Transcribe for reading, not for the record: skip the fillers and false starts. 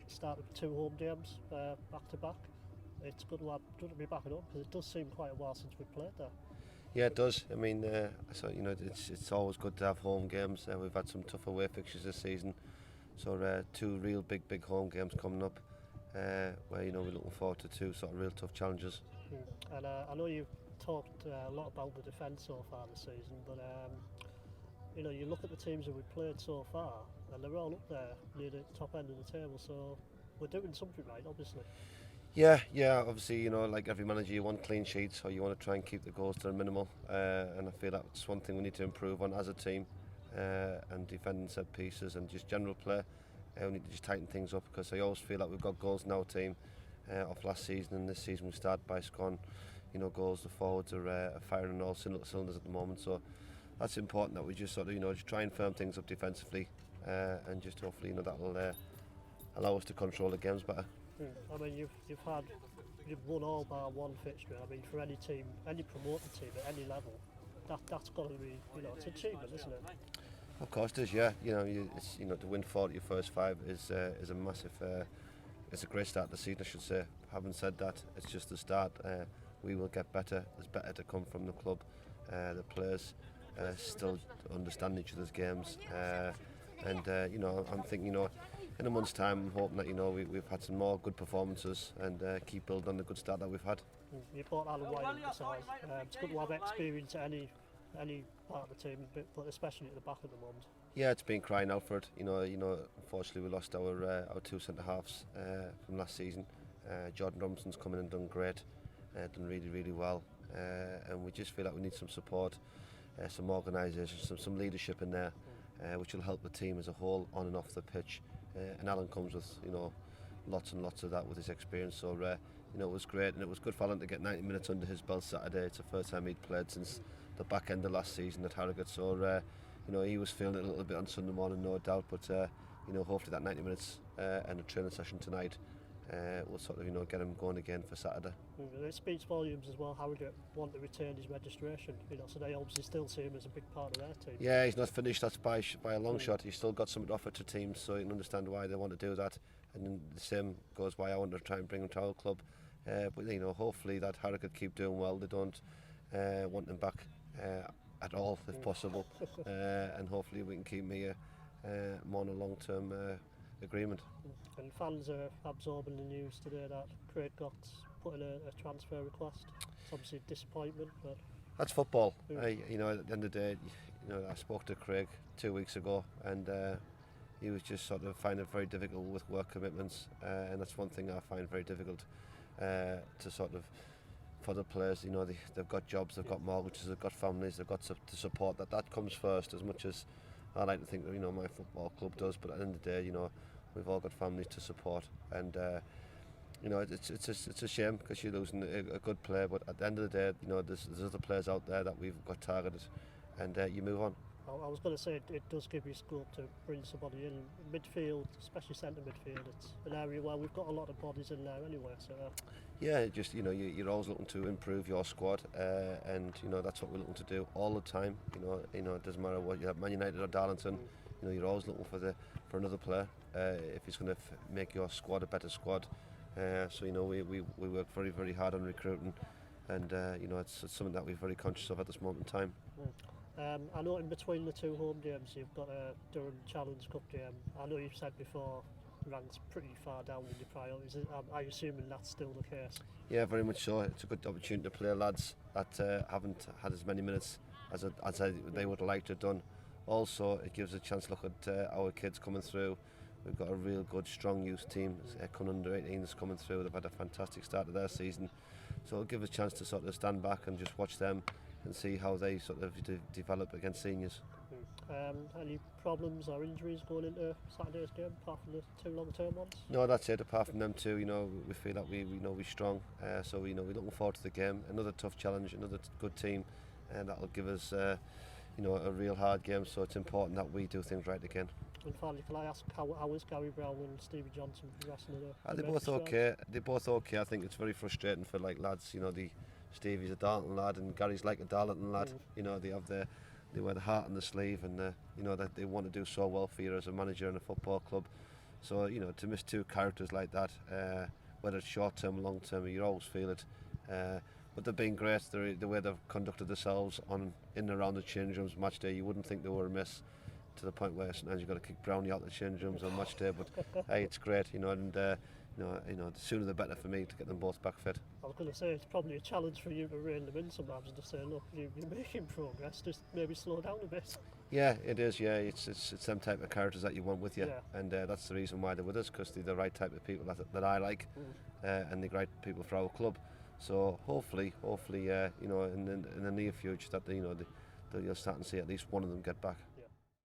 started with 2 home games back to back. It's good to be back it up because it does seem quite a while since we played there. Yeah, it does. I mean, so it's always good to have home games. We've had some tough away fixtures this season, so 2 real big home games coming up, where we're looking forward to 2 sort of real tough challenges. And I know you've talked a lot about the defence so far this season, but you look at the teams that we've played so far, and they're all up there near the top end of the table. So we're doing something right, obviously. Yeah. Obviously, like every manager, you want clean sheets, or you want to try and keep the goals to a minimal. And I feel that's one thing we need to improve on as a team. And defending set pieces and just general play. We need to just tighten things up because I always feel like we've got goals in our team off last season, and this season we start by scoring, goals. The forwards are firing on all cylinders at the moment. So that's important that we just sort of just try and firm things up defensively, and just hopefully that'll allow us to control the games better. I mean, you've won all bar one fixture. I mean, for any team, any promoted team at any level, that's got to be, it's an achievement, isn't it? Of course, it is. Yeah, to win 40 your first 5 is a massive. It's a great start to the season, I should say. Having said that, it's just the start. We will get better. There's better to come from the club. The players still understand each other's games, and I'm thinking, in a month's time, I'm hoping that we've had some more good performances and keep building on the good start that we've had. You brought Alan White into the side. It's good to have experience at any part of the team, but especially at the back at the moment. Yeah, it's been crying out for it. Unfortunately, we lost our 2 centre halves from last season. Jordan Robinson's come in and done great, done really well, and we just feel like we need some support, some organisation, some leadership in there, which will help the team as a whole on and off the pitch. And Alan comes with lots and lots of that with his experience. So it was great, and it was good for Alan to get 90 minutes under his belt Saturday. It's the first time he'd played since the back end of last season at Harrogate. So he was feeling it a little bit on Sunday morning, no doubt. But hopefully that 90 minutes and a training session tonight will sort of get him going again for Saturday. It speaks volumes as well. Harrogate want to return his registration, so they obviously still see him as a big part of their team. Yeah, he's not finished. That's by a long shot. He's still got something to offer to teams, so you can understand why they want to do that. And then the same goes why I want to try and bring him to our club. But hopefully that Harrogate keep doing well. They don't want him back at all, if possible. And hopefully we can keep him here more on a long-term agreement. And fans are absorbing the news today that Craig Gott's put in a transfer request. It's obviously a disappointment, but that's football. At the end of the day, I spoke to Craig 2 weeks ago, and he was just sort of finding it very difficult with work commitments, and that's one thing I find very difficult to sort of for the players. They've got jobs, they've got mortgages, they've got families, they've got to support. That comes first, as much as I like to think that my football club does. But at the end of the day, we've all got families to support, and it's a shame because you're losing a good player. But at the end of the day, there's other players out there that we've got targeted, and you move on. I was going to say it does give you scope to bring somebody in midfield, especially centre midfield. It's an area where we've got a lot of bodies in there anyway. So yeah, just you're always looking to improve your squad, and that's what we're looking to do all the time. It doesn't matter what you have, Man United or Darlington. You're always looking for another player if he's going to make your squad a better squad. So we work very hard on recruiting, and it's something that we're very conscious of at this moment in time. I know in between the 2 home games you've got a Durham Challenge Cup game. I know you've said before ranks pretty far down in your priorities. I'm assuming that's still the case. Yeah, very much so. It's a good opportunity to play lads that haven't had as many minutes as they would like to have done. Also, it gives a chance to look at our kids coming through. We've got a real good, strong youth team coming under 18s coming through. They've had a fantastic start to their season. So it'll give us a chance to sort of stand back and just watch them and see how they sort of develop against seniors. Any problems or injuries going into Saturday's game apart from the 2 long-term ones? No, that's it. Apart from them 2, we feel that we're strong. So we're looking forward to the game. Another tough challenge, another good team, and that'll give us a real hard game. So it's important that we do things right again. And finally, can I ask how is Gary Brown and Stevie Johnson progressing in They're both okay. They're both okay. I think it's very frustrating for lads. Stevie's a Darlington lad and Gary's like a Darlington lad. They wear the heart on the sleeve, and that they want to do so well for you as a manager in a football club. So to miss two characters like that, whether it's short term or long term, you always feel it. But they've been great. The way they've conducted themselves in and around the change rooms match day, you wouldn't think they were amiss, to the point where sometimes you've got to kick Brownie out the change rooms on match day. But hey, it's great, and the sooner the better for me to get them both back fit. I was going to say it's probably a challenge for you to rein them in sometimes and to say, look, you're making progress, just maybe slow down a bit. Yeah, it is. Yeah, it's them type of characters that you want with you, Yeah. and that's the reason why they're with us, because they're the right type of people that I like, and the right people for our club. So hopefully, in the near future that you'll start to see at least one of them get back.